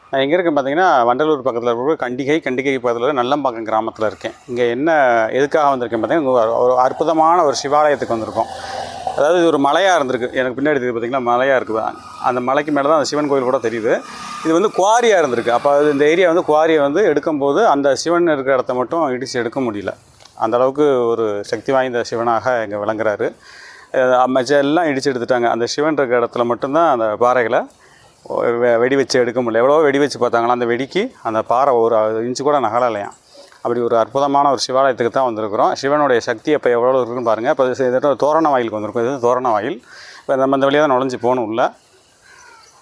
நான் எங்கே இருக்கேன் பார்த்தீங்கன்னா, வண்டலூர் பக்கத்தில் இருக்கிற கண்டிகை பக்கத்தில் நல்லம்பாக்கம் கிராமத்தில் இருக்கேன். இங்கே என்ன எதுக்காக வந்திருக்கேன் பார்த்தீங்கன்னா, ஒரு அற்புதமான ஒரு சிவாலயத்துக்கு வந்திருக்கோம். அதாவது இது ஒரு மலையாக இருந்திருக்கு. எனக்கு பின்னாடி தெரியுது பார்த்தீங்கன்னா, மலையாக இருக்குது. அந்த மலைக்கு மேலே தான் அந்த சிவன் கோயில் கூட தெரியுது. இது வந்து குவாரியாக இருந்திருக்கு. அப்போ அது இந்த ஏரியா வந்து குவாரியை வந்து எடுக்கும்போது அந்த சிவன் இருக்கிற இடத்த மட்டும் இடித்து எடுக்க முடியல. அந்தளவுக்கு ஒரு சக்தி வாய்ந்த சிவனாக இங்கே விளங்குறாரு. எல்லாம் இடித்து எடுத்துட்டாங்க. அந்த சிவன் இருக்கிற இடத்துல மட்டும்தான் அந்த பாறைகளை வெடி வச்சு எடுக்க முடியல. எவ்வளோ வெடி வச்சு பார்த்தாங்களா, அந்த வெடிக்கு அந்த பாறை ஒரு இன்ச்சு கூட நகலலையாம். அப்படி ஒரு அற்புதமான ஒரு சிவாலயத்துக்கு தான் வந்திருக்கிறோம். சிவனுடைய சக்தி இப்போ எவ்வளோ இருக்குன்னு பாருங்கள். இப்போ இது தோரண வாயிலுக்கு வந்திருக்கோம். இது தோரண வாயில். இப்போ நம்ம இந்த வழியாக தான் நுழைஞ்சு போகணும். உள்ள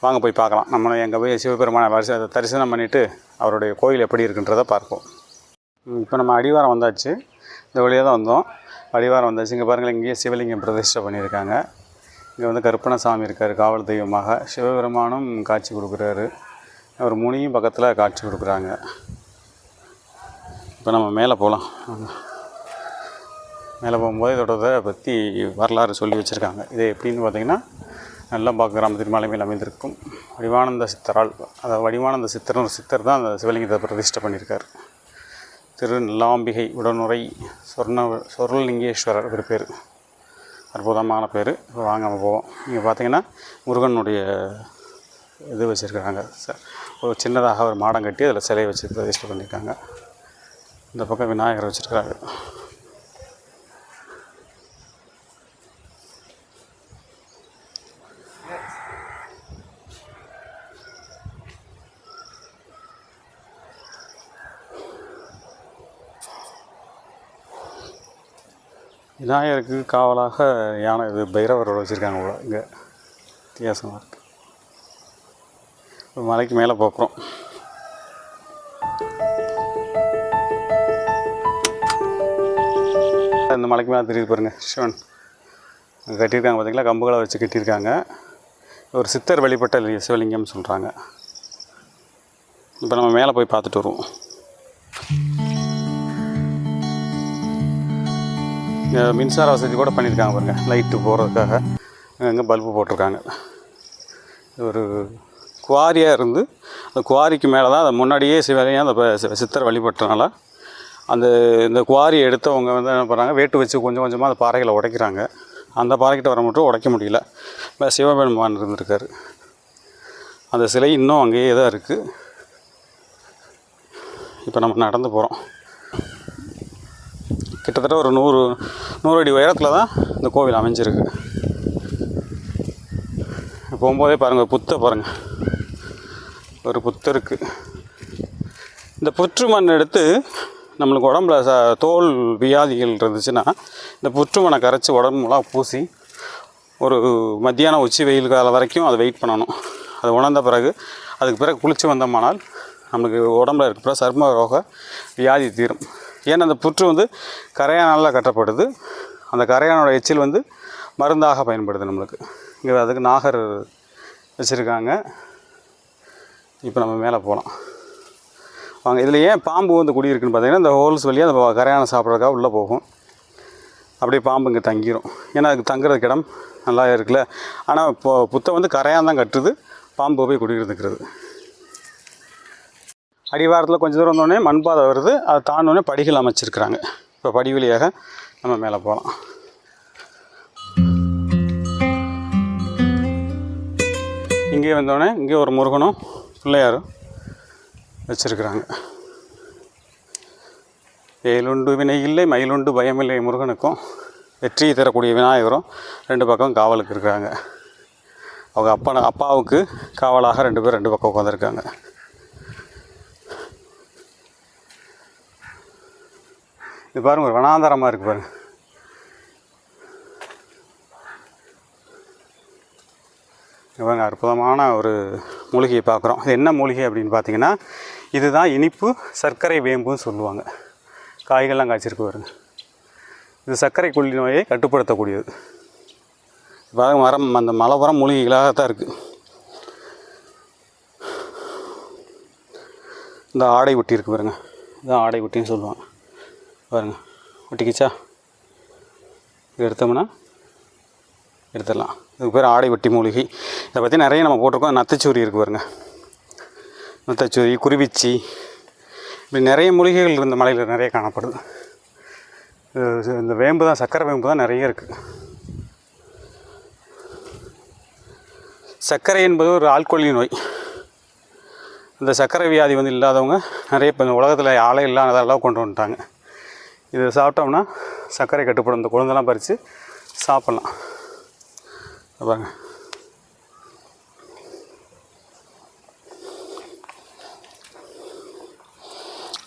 வாங்க போய் பார்க்கலாம். நம்ம எங்கே போய் சிவபெருமான தரிசனம் பண்ணிவிட்டு அவருடைய கோயில் எப்படி இருக்குன்றதை பார்ப்போம். இப்போ நம்ம அடிவாரம் வந்தாச்சு. இந்த வழியாக தான் வந்தோம். அடிவாரம் வந்தாச்சு. இங்கே பாருங்கள், இங்கேயே சிவலிங்கம் பிரதிஷ்டை பண்ணியிருக்காங்க. இங்கே வந்து கருப்பணசாமி இருக்கார் காவல் தெய்வமாக. சிவபெருமானும் காட்சி கொடுக்குறாரு. ஒரு முனியும் பக்கத்தில் காட்சி கொடுக்குறாங்க. இப்போ நம்ம மேலே போகலாம். மேலே போகும்போது இதோட பற்றி வரலாறு சொல்லி வச்சுருக்காங்க. இது எப்படின்னு பார்த்திங்கன்னா, நல்லம்பாக்கம் கிராமத்தின் மலை மேல் அமைந்திருக்கும் வடிவானந்த சித்தரால், அதாவது வடிவானந்த சித்தர் சித்தர் தான் அந்த சிவலிங்கத்தை பிரதிஷ்டை பண்ணியிருக்கார். திரு நல்லாம்பிகை உடனுரை சொர்ணலிங்கேஸ்வரர் ஒரு பேர். அற்புதமான பேர். இப்போ வாங்க நம்ம போவோம். இங்கே பார்த்தீங்கன்னா முருகனுடைய இது வச்சுருக்காங்க. ஒரு சின்னதாக ஒரு மாடம் கட்டி அதில் சிலையை வச்சு பிரதிஷ்டை பண்ணியிருக்காங்க. இந்த பக்கம் விநாயகர் வச்சுருக்காங்க. விநாயகருக்கு காவலாக யானை இது பைரவரோட வச்சுருக்காங்க போல. இங்கே வித்தியாசமாக இருக்குது. மலைக்கு மேலே போகிறோம். இந்த மலைக்கு மேலே தெரியுது பாருங்கள், சிவன் கட்டியிருக்காங்க. பார்த்திங்களா, கம்புகளை வச்சு கட்டியிருக்காங்க. ஒரு சித்தர் வழிபட்ட சிவலிங்கம்னு சொல்கிறாங்க. இப்போ நம்ம மேலே போய் பார்த்துட்டு வருவோம். மின்சார வசதி கூட பண்ணியிருக்காங்க பாருங்கள், லைட்டு போகிறதுக்காக. அங்கே பல்பு போட்டிருக்காங்க. ஒரு குவாரியாக இருந்து அந்த குவாரிக்கு மேலே தான், அதை முன்னாடியே சிவலிங்கம் அந்த சித்தர் வழிபட்டனால இந்த குவாரியை எடுத்தவங்க வந்து என்ன பண்ணுறாங்க, வேட்டு வச்சு கொஞ்சம் கொஞ்சமாக அந்த பாறைகளை உடைக்கிறாங்க. அந்த பாறைக்கிட்ட வர மட்டும் உடைக்க முடியல. இப்போ சிவபெருமான் இருந்திருக்காரு. அந்த சிலை இன்னும் அங்கேயே தான் இருக்குது. இப்போ நம்ம நடந்து போகிறோம். கிட்டத்தட்ட ஒரு 100 அடி உயரத்தில் தான் இந்த கோவில் அமைஞ்சிருக்கு. போகும்போதே பாருங்கள், புத்தை பாருங்கள், ஒரு புத்து இருக்குது. இந்த புற்று மண் எடுத்து நம்மளுக்கு உடம்புல தோல் வியாதிகள் இருந்துச்சுன்னா இந்த புற்று மண்ணை கரைச்சி உடம்புலாம் பூசி ஒரு மத்தியானம் உச்சி வெயில் காலம் வரைக்கும் அதை வெயிட் பண்ணணும். அதை உணர்ந்த பிறகு அதுக்கு பிறகு குளித்து வந்தோம்னால் நம்மளுக்கு உடம்புல இருக்கிற சர்ம ரோக வியாதி தீரும். ஏன்னா அந்த புற்று வந்து கரையானால் கட்டப்படுது. அந்த கரையானோட எச்சில் வந்து மருந்தாக பயன்படுது நம்மளுக்கு. இங்கே அதுக்கு நாகர் வச்சுருக்காங்க. இப்போ நம்ம மேலே போகலாம் வாங்க. இதில் ஏன் பாம்பு வந்து குடியிருக்குன்னு பார்த்தீங்கன்னா, இந்த ஹோல்ஸ் வழியாக அந்த கரையானை சாப்பிட்றதுக்காக உள்ளே போகும். அப்படியே பாம்பு இங்கே தங்கிடும். ஏன்னா அதுக்கு தங்குறதுக்கு இடம் நல்லா இருக்குல்ல. ஆனால் இப்போ புத்தை வந்து கரையான் தான் கட்டுது, பாம்பு போய் குடியிருந்துக்கிறது. அடிவாரத்தில் கொஞ்சம் தூரம் வந்தோடனே மண்பாதை வருது. அதை தாண்டோடனே படிகள் அமைச்சிருக்கிறாங்க. இப்போ படி வழியாக நம்ம மேலே போகலாம். இங்கே வந்தோடனே இங்கே ஒரு முருகனும் பிள்ளையாரும் வச்சுருக்குறாங்க. வேலுண்டு வினை இல்லை மயிலுண்டு பயமில்லை முருகனுக்கும் வெற்றி தரக்கூடிய விநாயகரும் 2 பக்கம் காவலுக்கு இருக்கிறாங்க. அவங்க அப்பாவுக்கு காவலாக 2 பேர் 2 பக்கம் உட்காந்துருக்காங்க. இது பாருங்கள், ஒரு வனாந்தரமாக இருக்குது பாருங்கள். இவங்க அற்புதமான ஒரு மூலிகையை பார்க்குறோம். இது என்ன மூலிகை அப்படின்னு பார்த்தீங்கன்னா, இதுதான் இனிப்பு சர்க்கரை வேம்புன்னு சொல்லுவாங்க. காய்கள்லாம் காய்ச்சிருக்கு பாருங்க. இது சர்க்கரை கொல்லி நோயை கட்டுப்படுத்தக்கூடியது. மரம் அந்த மலைப்புறம் மூலிகைகளாக தான் இருக்குது. இந்த ஆடை ஒட்டி இருக்குது பாருங்கள், இதுதான் ஆடை ஒட்டின்னு சொல்லுவாங்க பாருங்கள். ஒட்டிக்கிச்சா, இது எடுத்தோம்னா எடுத்துடலாம். இதுக்கு பேர் ஆடை வெட்டி மூலிகை. இதை பற்றி நிறைய நம்ம போட்டிருக்கோம். நத்தைச்சூரி இருக்குது பாருங்கள். முத்தச்சுரி, குருவிச்சி, இப்படி நிறைய மூலிகைகள் இந்த மலையில் நிறைய காணப்படுது. இந்த வேம்பு தான், சர்க்கரை வேம்பு தான் நிறைய இருக்குது. சர்க்கரை என்பது ஒரு ஆள்கொல்லி நோய். இந்த சர்க்கரை வியாதி வந்து இல்லாதவங்க நிறைய இப்போ இந்த உலகத்தில் ஆளே இல்லாத அளவு கொண்டு வந்துட்டாங்க. இதை சாப்பிட்டோம்னா சர்க்கரை கட்டுப்படும். இந்த குழந்தெல்லாம் பறித்து சாப்பிட்லாம். பாருங்க,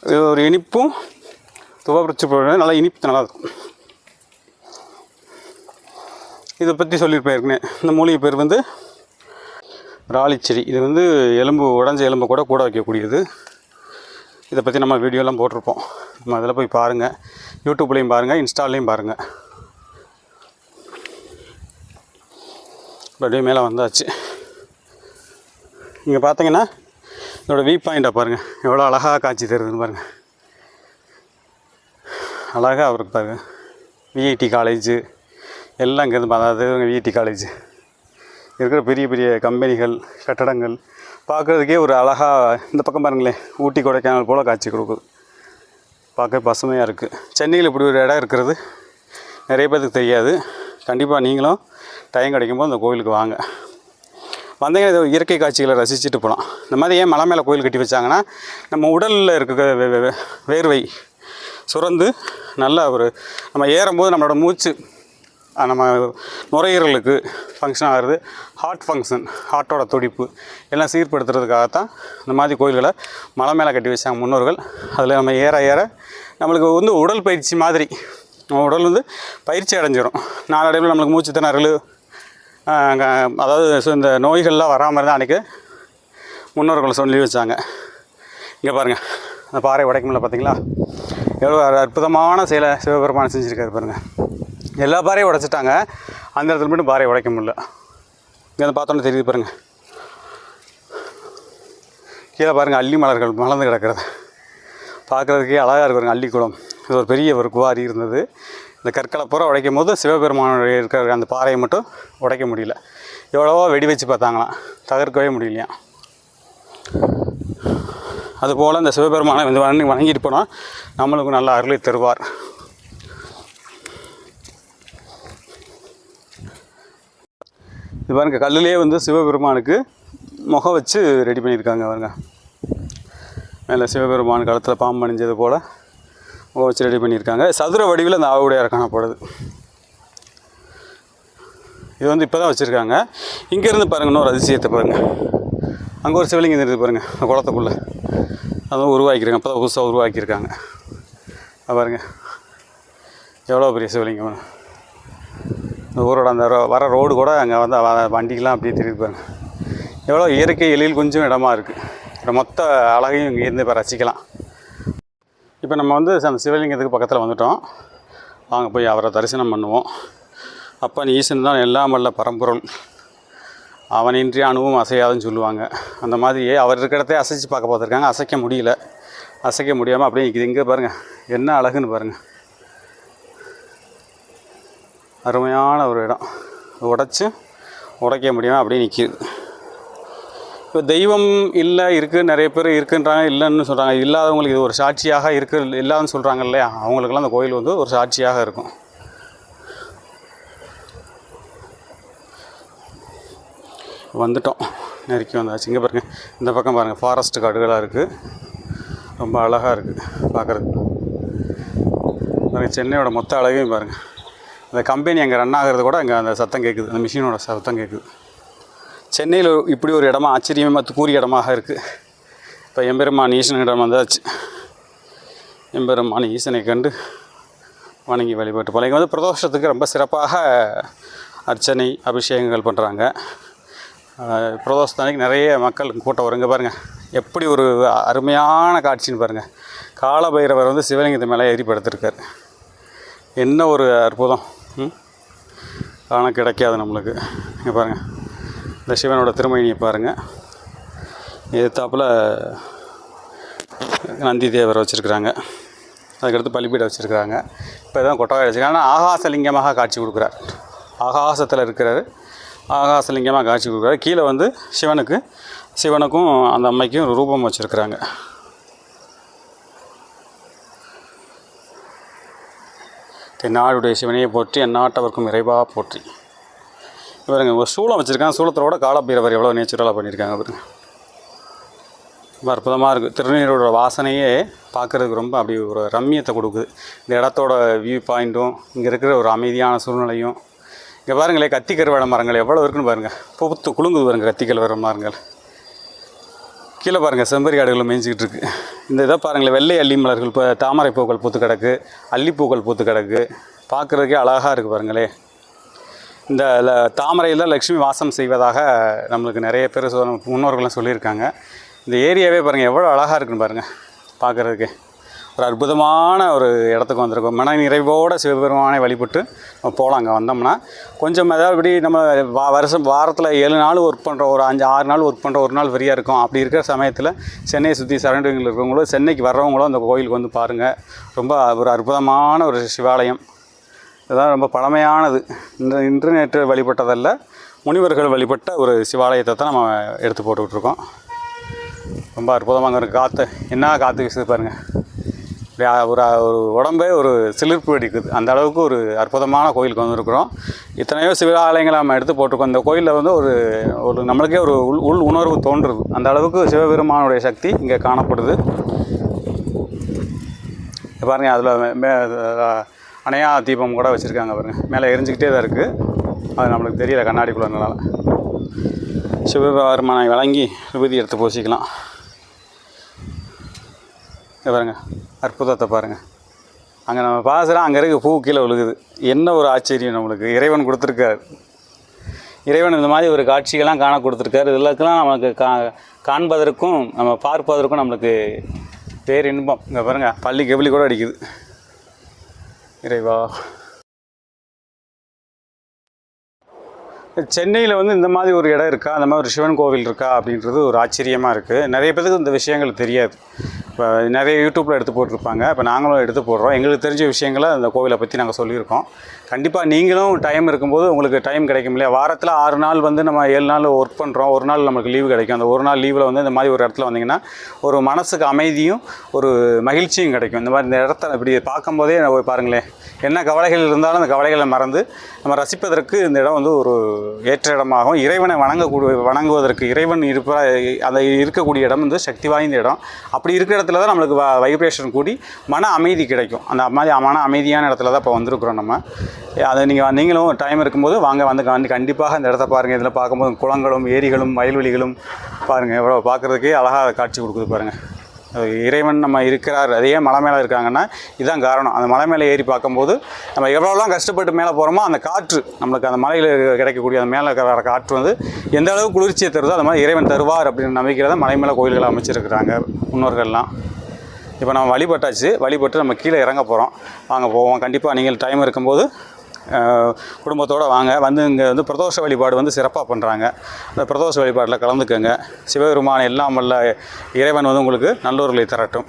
இது ஒரு இனிப்பும் துவப்பிடிச்சி போடுறது நல்லா இனிப்பு நல்லா இருக்கும். இதை பற்றி சொல்லியிருப்பேன் ஏற்கனவே. இந்த மூலிகை பேர் வந்து ராலிச்செடி. இது வந்து எலும்பு, உடஞ்ச எலும்பை கூட வைக்கக்கூடியது. இதை பற்றி நம்ம வீடியோலாம் போட்டிருப்போம். நம்ம அதில் போய் பாருங்கள். யூடியூப்லேயும் பாருங்கள், இன்ஸ்டாலேயும் பாருங்கள். அப்படியே மேலே வந்தாச்சு. இங்கே பார்த்தீங்கன்னா இதோட வியூ பாயிண்ட்டை பாருங்கள், எவ்வளோ அழகாக காட்சி தருதுன்னு பாருங்கள். அழகாக அவருக்கு பாருங்கள். விஐடி காலேஜு எல்லாம் இங்கேருந்து, அதாவது விஐடி காலேஜ் இருக்கிற பெரிய பெரிய கம்பெனிகள், கட்டடங்கள் பார்க்குறதுக்கே ஒரு அழகாக. இந்த பக்கம் பாருங்களேன், ஊட்டி கொடைக்கானல் போல் காட்சி கொடுக்குது. பார்க்க பசுமையாக இருக்குது. சென்னையில் இப்படி ஒரு இடம் இருக்கிறது நிறைய பேருக்கு தெரியாது. கண்டிப்பாக நீங்களும் டைம் கிடைக்கும்போது இந்த கோவிலுக்கு வாங்க. வந்தீங்கன்னா இது இயற்கை காட்சிகளை ரசிச்சுட்டு போகலாம். இந்த மாதிரி ஏன் மலை மேலே கோயில் கட்டி வச்சாங்கன்னா, நம்ம உடலில் இருக்க வேர்வை சுரந்து நல்லா நம்ம ஏறும்போது நம்மளோட மூச்சு, நம்ம நுரையீரலுக்கு ஃபங்க்ஷன் ஆகிறது. ஹார்ட் ஃபங்க்ஷன், ஹார்ட்டோட துடிப்பு எல்லாம் சீர்படுத்துறதுக்காகத்தான் இந்த மாதிரி கோயில்களை மலை மேலே கட்டி வச்சாங்க முன்னோர்கள். அதில் நம்ம ஏற ஏற நம்மளுக்கு வந்து உடல் பயிற்சி மாதிரி, நம்ம உடல் வந்து பயிற்சி அடைஞ்சிடும். நாளடைவில் நம்மளுக்கு மூச்சு திணறல், அதாவது இந்த நோய்கள்லாம் வராமல் இருந்தால் அன்றைக்கி முன்னோர்கள் சொல்லி வச்சாங்க. இங்கே பாருங்கள், அந்த பாறை உடைக்கும்ல பார்த்தீங்களா, எவ்வளோ அற்புதமான செயலை சிவபெருமான் செஞ்சுருக்காரு பாருங்கள். எல்லா பாறையும் உடைச்சிட்டாங்க, அந்த இடத்துல மட்டும் பாறையை உடைக்க முடியல. இங்கே வந்து பார்த்தோன்னே தெரியுது பாருங்கள். கீழே பாருங்கள், அள்ளி மலர்கள் மலர்ந்து கிடக்கிறது பார்க்குறதுக்கே அழகாக இருக்கும். அள்ளிக்குளம், இது ஒரு பெரிய ஒரு குவாரி இருந்தது. இந்த கற்களை பூரா உடைக்கும் போது சிவபெருமானுடைய இருக்கிற அந்த பாறையை மட்டும் உடைக்க முடியல. எவ்வளவோ வெடி வச்சு பார்த்தாங்களாம், தகர்க்கவே முடியலையாம். அதுபோல் இந்த சிவபெருமானை வந்து வணங்கிட்டு போனால் நம்மளுக்கு நல்ல அருளை தருவார். இது பாருங்க, கல்லுலேயே வந்து சிவபெருமானுக்கு முகம் வச்சு ரெடி பண்ணியிருக்காங்க பாருங்க. மேலே சிவபெருமான் காலத்தில் பாம்பு அணிஞ்சது போல் முகம் வச்சு ரெடி பண்ணியிருக்காங்க. சதுர வடிவில் அந்த ஆவுடையார் காணப்படுது. இது வந்து இப்போ தான் வச்சுருக்காங்க. இங்கேருந்து பாருங்கள், இன்னொரு அதிசயத்தை பாருங்கள். அங்கே ஒரு சிவலிங்கம் இருக்குது பாருங்கள், அந்த குளத்துக்குள்ளே அதுவும் உருவாக்கியிருக்காங்க. அப்போ தான் புதுசாக உருவாக்கியிருக்காங்க. பாருங்கள் எவ்வளோ பெரிய சிவலிங்கம். இந்த ஊரோட அந்த வர ரோடு கூட அங்கே வந்து வண்டிக்கெலாம் அப்படியே தெரியுது பாருங்க. எவ்வளோ இயற்கை எழில் கொஞ்சம் இடமா இருக்குது. மொத்த அழகையும் இங்கேருந்து இப்போ ரசிக்கலாம். இப்போ நம்ம வந்து அந்த சிவலிங்கத்துக்கு பக்கத்தில் வந்துட்டோம். வாங்க போய் அவரை தரிசனம் பண்ணுவோம். அப்பன் ஈசன் தான் எல்லாம் வல்ல பரம்பொருள், அவனின்றி அணுவும் அசையாதுன்னு சொல்லுவாங்க. அந்த மாதிரியே அவர் இருக்கிற இடத்தையே அசைச்சு பார்க்க பார்த்துருக்காங்க. அசைக்க முடியல. அசைக்க முடியாமல் அப்படியே நிற்கிது. இங்கே பாருங்கள் என்ன அழகுன்னு பாருங்கள். அருமையான ஒரு இடம். உடைக்க முடியாமல் அப்படியே நிற்கிது. இப்போ தெய்வம் இல்லை, இருக்குது, நிறைய பேர் இருக்குன்றாங்க, இல்லைன்னு சொல்கிறாங்க. இல்லாதவங்களுக்கு இது ஒரு சாட்சியாக இருக்குது. இல்லாதுன்னு சொல்கிறாங்க இல்லையா, அவங்களுக்கெல்லாம் அந்த கோயில் வந்து ஒரு சாட்சியாக இருக்கும். வந்துட்டோம், நெருக்கி வந்தாச்சு. இங்கே பாருங்கள், இந்த பக்கம் பாருங்கள், ஃபாரஸ்ட் காடுகளாக இருக்குது. ரொம்ப அழகாக இருக்குது பார்க்குறதுக்கு. பாருங்கள், சென்னையோட மொத்த அழகையும் பாருங்கள். அந்த கம்பெனி அங்கே ரன் ஆகிறது கூட அங்கே அந்த சத்தம் கேட்குது, அந்த மிஷினோட சத்தம் கேட்குது. சென்னையில் இப்படி ஒரு இடமா ஆச்சரியமாக கூறிய இடமாக இருக்குது. இப்போ எம்பெருமான் ஈசனிடம் வந்தாச்சு. எம்பெருமான் ஈசனை கண்டு வணங்கி வழிபட்டு போல. இங்கே வந்து பிரதோஷத்துக்கு ரொம்ப சிறப்பாக அர்ச்சனை அபிஷேகங்கள் பண்ணுறாங்க. பிரதோஷத்தன்னைக்கு நிறைய மக்கள் கூட்டம் வருங்க. பாருங்கள் எப்படி ஒரு அருமையான காட்சின்னு பாருங்கள். காலபைரவர் வந்து சிவலிங்கத்து மேலே ஏறி படுத்திருக்கார். என்ன ஒரு அற்புதம் காண கிடைக்காது நம்மளுக்கு. இங்கே பாருங்கள், இந்த சிவனோட திருமணியை பாருங்கள். எதிர்த்தாப்பில் நந்தி தேவரை வச்சுருக்குறாங்க. அதுக்கடுத்து பலிபீடம் வச்சுருக்குறாங்க. இப்போ தான் கொட்டகை வச்சுருக்காங்க. ஆனால் ஆகாசலிங்கமாக காட்சி கொடுக்குறார். ஆகாசத்தில் இருக்கிறார். ஆகாசலிங்கமாக காட்சி கொடுக்குறாரு. கீழே வந்து சிவனுக்கும் அந்த அம்மைக்கும் ஒரு ரூபம் வச்சுருக்குறாங்க. தென்னாடுடைய சிவனையை போற்றி எந்நாட்டவர்க்கும் இறைவா போற்றி. பாருங்க ஒரு சூளம் வச்சுருக்காங்க. சூளத்தோட காலப்பீரவர் எவ்வளோ நேச்சுரலாக பண்ணியிருக்காங்க பாருங்க. ரொம்ப அற்புதமாக இருக்குது. திருநீரோட வாசனையே பார்க்குறதுக்கு ரொம்ப அப்படி ஒரு ரம்மியத்தை கொடுக்குது. இந்த இடத்தோட வியூ பாயிண்ட்டும் இங்கே இருக்கிற ஒரு அமைதியான சூழ்நிலையும். இங்கே பாருங்களேன், கத்திக்கருவேல மரங்கள் எவ்வளோ இருக்குன்னு பாருங்கள். பூத்து குலுங்குது பாருங்கள் கத்திக்கருவேல மரங்கள். கீழே பாருங்கள் செம்பரி ஆடுகளும் மேய்ஞ்சிக்கிட்டு இருக்குது. இந்த இதை பாருங்களேன், வெள்ளை அள்ளி மலர்கள், இப்போ தாமரை பூக்கள் பூத்து கிடக்கு, அல்லிப்பூக்கள் பூத்து கிடக்கு. பார்க்குறதுக்கே அழகாக இருக்குது பாருங்களே. இந்த தாமரையில் லக்ஷ்மி வாசம் செய்வதாக நம்மளுக்கு நிறைய பேர் முன்னோர்கள்லாம் சொல்லியிருக்காங்க. இந்த ஏரியாவே பாருங்கள் எவ்வளோ அழகாக இருக்குன்னு பாருங்கள். பார்க்குறதுக்கே ஒரு அற்புதமான ஒரு இடத்துக்கு வந்திருக்கோம். மன நிறைவோடு சிவபெருமானை வழிபட்டு நம்ம போகலாம். அங்கே வந்தோம்னா கொஞ்சம் ஏதாவது இப்படி நம்ம வாரத்தில் 7 நாள் ஒர்க் பண்ணுறோம், ஒரு 5-6 நாள் ஒர்க் பண்ணுறோம், ஒரு நாள் ஃப்ரீயாக இருக்கும். அப்படி இருக்கிற சமயத்தில் சென்னையை சுற்றி சரௌண்டிங்கில் இருக்கிறவங்களும் சென்னைக்கு வர்றவங்களும் அந்த கோயிலுக்கு வந்து பாருங்கள். ரொம்ப ஒரு அற்புதமான ஒரு சிவாலயம். இதுதான் ரொம்ப பழமையானது. இன்டர்நெட்டு வழிபட்டதல்ல, முனிவர்கள் வழிபட்ட ஒரு சிவாலயத்தை தான் நம்ம எடுத்து போட்டுக்கிட்டுருக்கோம். ரொம்ப அற்புதமாக இருக்குது. காற்று என்ன காற்று வீசுது பாருங்கள். ஒரு உடம்பே ஒரு சிலிர்ப்பு அடிக்குது. அந்த அளவுக்கு ஒரு அற்புதமான கோயிலுக்கு வந்துருக்குறோம். இத்தனையோ சிவாலயங்களை நம்ம எடுத்து போட்டிருக்கோம். இந்த கோயிலில் வந்து ஒரு நம்மளுக்கே ஒரு உள் உணர்வு தோன்றுது. அந்த அளவுக்கு சிவபெருமானுடைய சக்தி இங்கே காணப்படுது. பாருங்கள், அதில் அணையா தீபம் கூட வச்சுருக்காங்க பாருங்கள். மேலே எரிஞ்சிக்கிட்டே தான் இருக்குது. அது நம்மளுக்கு தெரியல கண்ணாடிக்குள்ளனால. சிவபெருமானை வழங்கி விபூதி எடுத்து பூசிக்கலாம். பாருங்கள் அற்புதத்தை பாருங்கள். அங்கே நம்ம பாசுகிறோம், அங்கே இருக்க பூ கீழே விழுகுது. என்ன ஒரு ஆச்சரியம் நம்மளுக்கு. இறைவன் கொடுத்துருக்காரு. இறைவன் இந்த மாதிரி ஒரு காட்சிகள்லாம் காண கொடுத்துருக்காரு. இதெல்லாம் நமக்கு காண்பதற்கும் நம்ம பார்ப்பதற்கும் நம்மளுக்கு பேரின்பம். இங்கே பாருங்கள், பள்ளி கெபிலி கூட அடிக்குது. இறைவா. சென்னையில் வந்து இந்த மாதிரி ஒரு இடம் இருக்கா, அந்த மாதிரி ஒரு சிவன் கோவில் இருக்கா அப்படின்றது ஒரு ஆச்சரியமாக இருக்குது. நிறைய பேருக்கு இந்த விஷயங்கள் தெரியாது. இப்போ நிறைய யூடியூப்பில் எடுத்து போட்டிருப்பாங்க. இப்போ நாங்களும் எடுத்து போடுறோம். எங்களுக்கு தெரிஞ்ச விஷயங்களை அந்த கோவிலை பற்றி நாங்கள் சொல்லியிருக்கோம். கண்டிப்பாக நீங்களும் டைம் இருக்கும்போது உங்களுக்கு டைம் கிடைக்கும் இல்லையா. வாரத்தில் 6 நாள் வந்து நம்ம 7 நாள் ஒர்க் பண்ணுறோம், ஒரு நாள் நமக்கு லீவு கிடைக்கும். அந்த ஒரு நாள் லீவில் வந்து இந்த மாதிரி ஒரு இடத்துல வந்தீங்கன்னா ஒரு மனசுக்கு அமைதியும் ஒரு மகிழ்ச்சியும் கிடைக்கும். இந்த மாதிரி இந்த இடத்த இப்படி பார்க்கும்போதே பாருங்களேன், என்ன கவலைகள் இருந்தாலும் அந்த கவலைகளை மறந்து நம்ம ரசிப்பதற்கு இந்த இடம் வந்து ஒரு ஏற்ற இடமாகும். இறைவனை வணங்குவதற்கு இறைவன் அந்த இருக்கக்கூடிய இடம் வந்து சக்தி வாய்ந்த இடம். அப்படி இருக்கிற இடத்துல தான் நம்மளுக்கு வைப்ரேஷன் கூடி மன அமைதி கிடைக்கும். அந்த மாதிரி மன அமைதியான இடத்துல தான் இப்போ வந்திருக்கிறோம் நம்ம. அதை நீங்களும் டைம் இருக்கும்போது வந்து கண்டிப்பாக இந்த இடத்த பாருங்கள். இதில் பார்க்கும்போது குளங்களும் ஏரிகளும் வயல்வெளிகளும் பாருங்கள், எவ்வளோ பார்க்குறதுக்கே அழகாக காட்சி கொடுக்குது பாருங்கள். இறைவன் நம்ம இருக்கிறார், அதே மலை மேலே இருக்காங்கன்னா இதுதான் காரணம். அந்த மலை மேலே ஏறி பார்க்கும்போது நம்ம எவ்வளோலாம் கஷ்டப்பட்டு மேலே போகிறோமோ அந்த காற்று நம்மளுக்கு அந்த மலையில் கிடைக்கக்கூடிய அந்த மேலே வர காற்று வந்து எந்த அளவுக்கு குளிர்ச்சியை தருதோ அது மாதிரி இறைவன் தருவார் அப்படின்னு நம்பிக்கையில் தான் மலை மேலே கோயில்களை அமைச்சிருக்கிறாங்க முன்னோர்கள்லாம். இப்போ நம்ம வழிபட்டு நம்ம கீழே இறங்க போகிறோம். வாங்க போவோம். கண்டிப்பாக நீங்கள் டைம் இருக்கும்போது குடும்பத்தோடு வாங்க. வந்து இங்கே வந்து பிரதோஷ வழிபாடு வந்து சிறப்பாக பண்ணுறாங்க. அந்த பிரதோஷ வழிபாட்டில் கலந்துக்கங்க. சிவபெருமான் எல்லாம் வல்ல இறைவன் வந்து உங்களுக்கு நல்லோர்களை தரட்டும்.